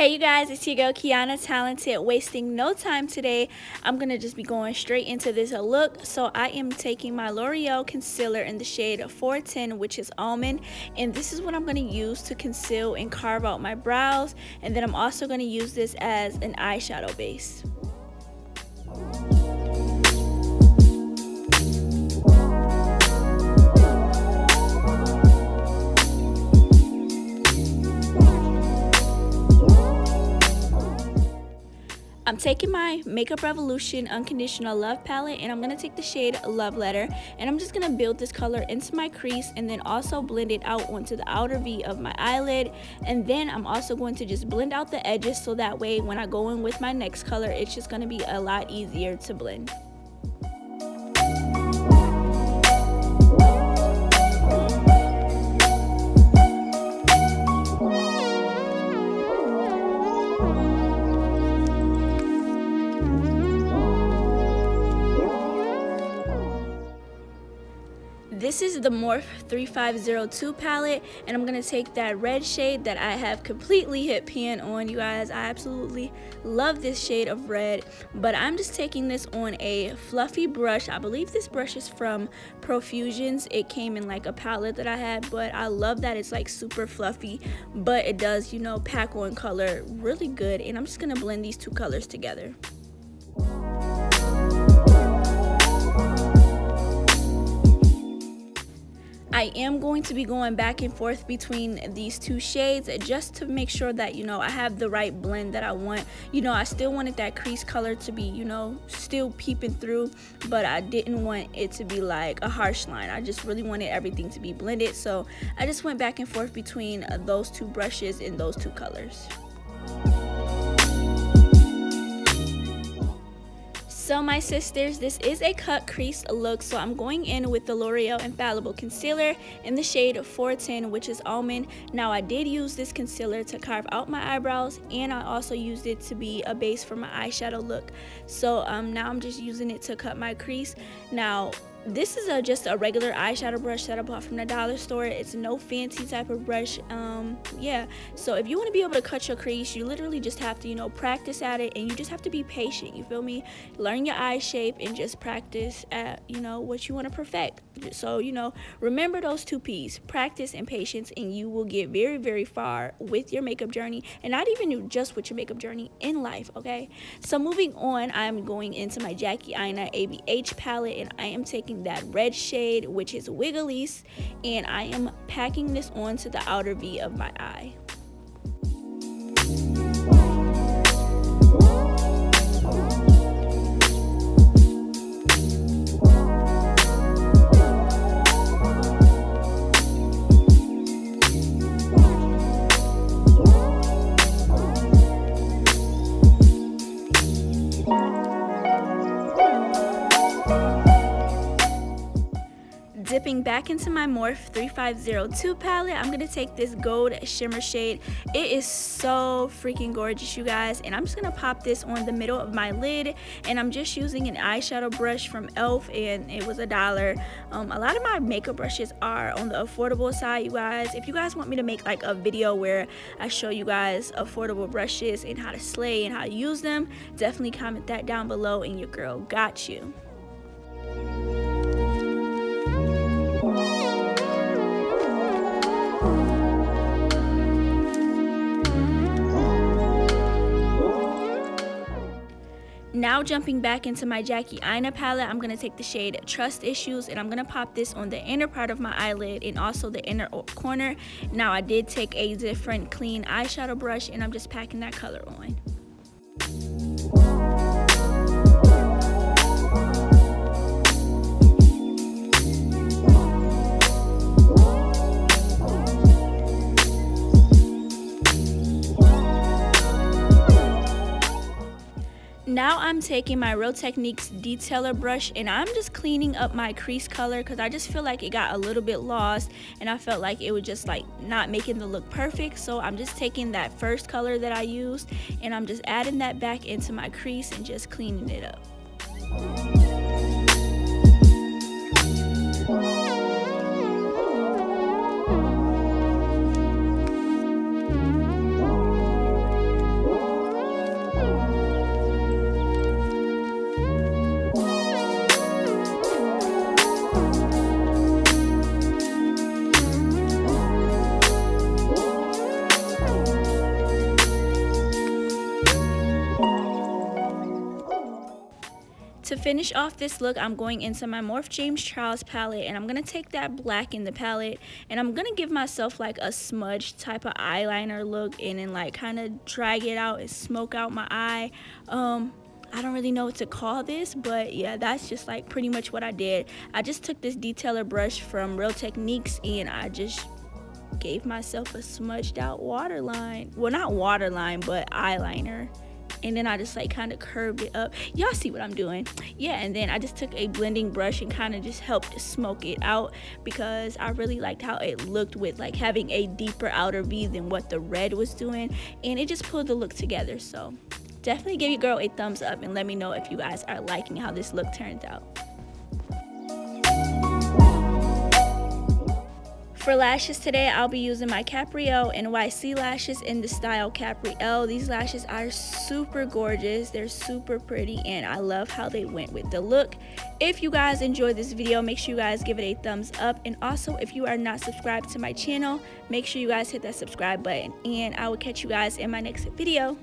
Hey you guys, it's your girl Keyanatalented. Wasting no time today. I'm gonna just be going straight into this look. So I am taking my L'Oreal concealer in the shade 410, which is almond, and this is what I'm gonna use to conceal and carve out my brows. And then I'm also gonna use this as an eyeshadow base. I'm taking my Makeup Revolution Unconditional Love palette, and I'm going to take the shade Love Letter, and I'm just going to build this color into my crease and then also blend it out onto the outer V of my eyelid. And then I'm also going to just blend out the edges so that way when I go in with my next color, it's just going to be a lot easier to blend. This is the Morphe 3502 palette, and I'm going to take that red shade that I have completely hit pan on. You guys, I absolutely love this shade of red, but I'm just taking this on a fluffy brush. I believe this brush is from Profusions. It came in like a palette that I had, but I love that it's like super fluffy, but it does, you know, pack on color really good. And I'm just going to blend these two colors together. I am going to be going back and forth between these two shades just to make sure that, you know, I have the right blend that I want. You know, I still wanted that crease color to be, you know, still peeping through, but I didn't want it to be like a harsh line. I just really wanted everything to be blended, so I just went back and forth between those two brushes in those two colors. So my sisters, this is a cut crease look, so I'm going in with the L'Oreal Infallible Concealer in the shade 410, which is almond. Now I did use this concealer to carve out my eyebrows, and I also used it to be a base for my eyeshadow look. So now I'm just using it to cut my crease. Now this is just a regular eyeshadow brush that I bought from the dollar store. It's no fancy type of brush. Yeah, so if you want to be able to cut your crease, you literally just have to, you know, practice at it, and you just have to be patient, you feel me? Learn your eye shape and just practice at, you know, what you want to perfect. So, you know, remember those two P's, practice and patience, and you will get very, very far with your makeup journey, and not even just with your makeup journey, in life, okay? So moving on, I'm going into my Jackie Aina ABH palette, and I am taking that red shade, which is Wiggly's, and I am packing this onto the outer V of my eye. Dipping back into my Morphe 3502 palette, I'm going to take this gold shimmer shade. It is so freaking gorgeous, you guys, and I'm just going to pop this on the middle of my lid, and I'm just using an eyeshadow brush from e.l.f. and it was $1. A lot of my makeup brushes are on the affordable side, you guys. If you guys want me to make like a video where I show you guys affordable brushes and how to slay and how to use them, definitely comment that down below and your girl got you. Now jumping back into my Jackie Aina palette, I'm going to take the shade Trust Issues, and I'm going to pop this on the inner part of my eyelid and also the inner corner. Now I did take a different clean eyeshadow brush, and I'm just packing that color on. Now I'm taking my Real Techniques detailer brush, and I'm just cleaning up my crease color because I just feel like it got a little bit lost, and I felt like it was just like not making the look perfect. So I'm just taking that first color that I used, and I'm just adding that back into my crease and just cleaning it up. To finish off this look, I'm going into my Morphe James Charles palette, and I'm going to take that black in the palette, and I'm going to give myself like a smudge type of eyeliner look, and then like kind of drag it out and smoke out my eye. I don't really know what to call this, but yeah, that's just like pretty much what I did. I just took this detailer brush from Real Techniques, and I just gave myself a smudged out waterline. Well, not waterline, but eyeliner. And then I just like kind of curved it up. Y'all see what I'm doing? Yeah, and then I just took a blending brush and kind of just helped smoke it out, because I really liked how it looked with like having a deeper outer V than what the red was doing, and it just pulled the look together. So definitely give your girl a thumbs up and let me know if you guys are liking how this look turned out. For lashes today, I'll be using my Capri L NYC lashes in the style Capri L. These lashes are super gorgeous. They're super pretty, and I love how they went with the look. If you guys enjoyed this video, make sure you guys give it a thumbs up. And also, if you are not subscribed to my channel, make sure you guys hit that subscribe button. And I will catch you guys in my next video.